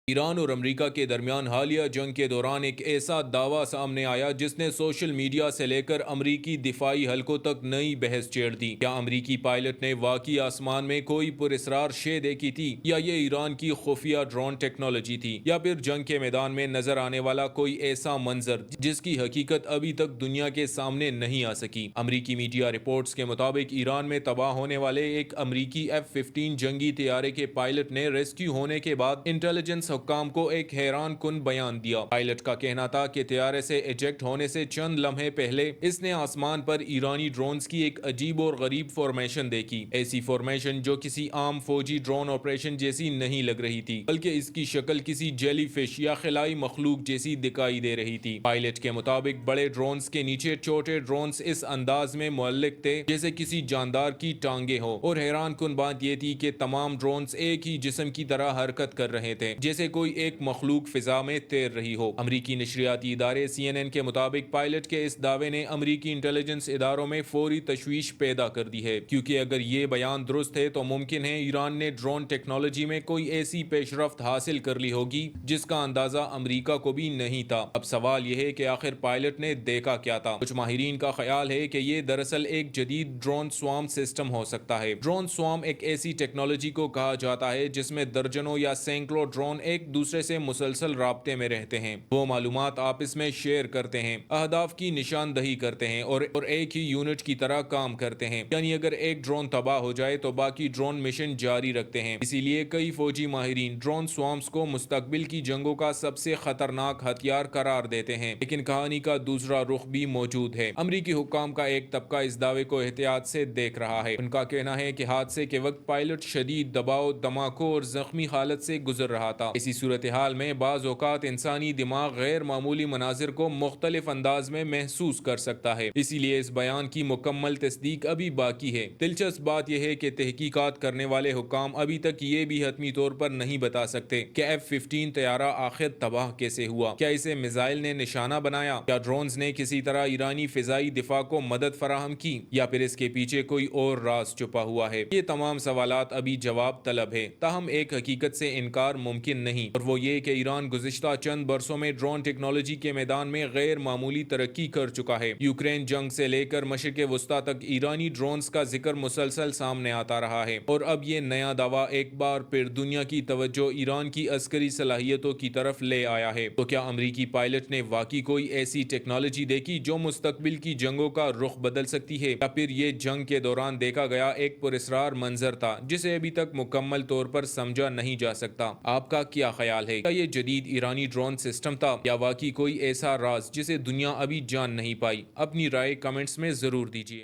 ایران اور امریکہ کے درمیان حالیہ جنگ کے دوران ایک ایسا دعویٰ سامنے آیا جس نے سوشل میڈیا سے لے کر امریکی دفاعی حلقوں تک نئی بحث چھیڑ دی۔ کیا امریکی پائلٹ نے واقعی آسمان میں کوئی پراسرار شے دیکھی تھی، یا یہ ایران کی خفیہ ڈرون ٹیکنالوجی تھی، یا پھر جنگ کے میدان میں نظر آنے والا کوئی ایسا منظر جس کی حقیقت ابھی تک دنیا کے سامنے نہیں آ سکی؟ امریکی میڈیا رپورٹس کے مطابق ایران میں تباہ ہونے والے ایک امریکی F-15 جنگی طیارے کے پائلٹ نے ریسکیو ہونے کے بعد انٹیلیجنس حکام کو ایک حیران کن بیان دیا۔ پائلٹ کا کہنا تھا کہ طیارے سے ایجیکٹ ہونے سے چند لمحے پہلے اس نے آسمان پر ایرانی ڈرونز کی ایک عجیب اور غریب فارمیشن دیکھی، ایسی فارمیشن جو کسی عام فوجی ڈرون آپریشن جیسی نہیں لگ رہی تھی، بلکہ اس کی شکل کسی جیلی فش یا خلائی مخلوق جیسی دکھائی دے رہی تھی۔ پائلٹ کے مطابق بڑے ڈرونز کے نیچے چھوٹے ڈرونز اس انداز میں معلق تھے جیسے کسی جاندار کی ٹانگیں ہو، اور حیران کن بات یہ تھی کہ تمام ڈرونز ایک ہی جسم کی طرح حرکت کر رہے تھے، جیسے کوئی ایک مخلوق فضا میں تیر رہی ہو۔ امریکی نشریاتی ادارے CNN کے مطابق پائلٹ کے اس دعوے نے امریکی انٹیلیجنس اداروں میں فوری تشویش پیدا کر دی ہے، کیونکہ اگر یہ بیان درست ہے تو ممکن ہے ایران نے ڈرون ٹیکنالوجی میں کوئی ایسی پیش رفت حاصل کر لی ہوگی جس کا اندازہ امریکہ کو بھی نہیں تھا۔ اب سوال یہ ہے کہ آخر پائلٹ نے دیکھا کیا تھا؟ کچھ ماہرین کا خیال ہے کہ یہ دراصل ایک جدید ڈرون سوام سسٹم ہو سکتا ہے۔ ڈرون سوام ایک ایسی ٹیکنالوجی کو کہا جاتا ہے جس میں درجنوں یا سینکڑوں ڈرون ایک دوسرے سے مسلسل رابطے میں رہتے ہیں۔ وہ معلومات آپس میں شیئر کرتے ہیں، اہداف کی نشاندہی کرتے ہیں اور ایک ہی یونٹ کی طرح کام کرتے ہیں، یعنی اگر ایک ڈرون تباہ ہو جائے تو باقی ڈرون مشن جاری رکھتے ہیں۔ اسی لیے کئی فوجی ماہرین ڈرون سوامز کو مستقبل کی جنگوں کا سب سے خطرناک ہتھیار قرار دیتے ہیں۔ لیکن کہانی کا دوسرا رخ بھی موجود ہے۔ امریکی حکام کا ایک طبقہ اس دعوے کو احتیاط سے دیکھ رہا ہے۔ ان کا کہنا ہے کہ حادثے کے وقت پائلٹ شدید دباؤ، دھماکوں اور زخمی حالت سے گزر رہا تھا۔ اسی صورتحال میں بعض اوقات انسانی دماغ غیر معمولی مناظر کو مختلف انداز میں محسوس کر سکتا ہے، اسی لیے اس بیان کی مکمل تصدیق ابھی باقی ہے۔ دلچسپ بات یہ ہے کہ تحقیقات کرنے والے حکام ابھی تک یہ بھی حتمی طور پر نہیں بتا سکتے کہ F-15 طیارہ آخر تباہ کیسے ہوا۔ کیا اسے میزائل نے نشانہ بنایا؟ کیا ڈرونز نے کسی طرح ایرانی فضائی دفاع کو مدد فراہم کی؟ یا پھر اس کے پیچھے کوئی اور راز چھپا ہوا ہے؟ یہ تمام سوالات ابھی جواب طلب ہے، تاہم ایک حقیقت سے انکار ممکن نہیں، اور وہ یہ کہ ایران گزشتہ چند برسوں میں ڈرون ٹیکنالوجی کے میدان میں غیر معمولی ترقی کر چکا ہے۔ یوکرین جنگ سے لے کر مشرق وسطیٰ تک ایرانی ڈرونز کا ذکر مسلسل سامنے آتا رہا ہے، اور اب یہ نیا دعویٰ ایک بار پھر دنیا کی توجہ ایران کی عسکری صلاحیتوں کی طرف لے آیا ہے۔ تو کیا امریکی پائلٹ نے واقعی کوئی ایسی ٹیکنالوجی دیکھی جو مستقبل کی جنگوں کا رخ بدل سکتی ہے، یا پھر یہ جنگ کے دوران دیکھا گیا ایک پراسرار منظر تھا جسے ابھی تک مکمل طور پر سمجھا نہیں جا سکتا؟ آپ کا کیا خیال ہے؟ کیا یہ جدید ایرانی ڈرون سسٹم تھا، یا واقعی کوئی ایسا راز جسے دنیا ابھی جان نہیں پائی؟ اپنی رائے کمنٹس میں ضرور دیجیے۔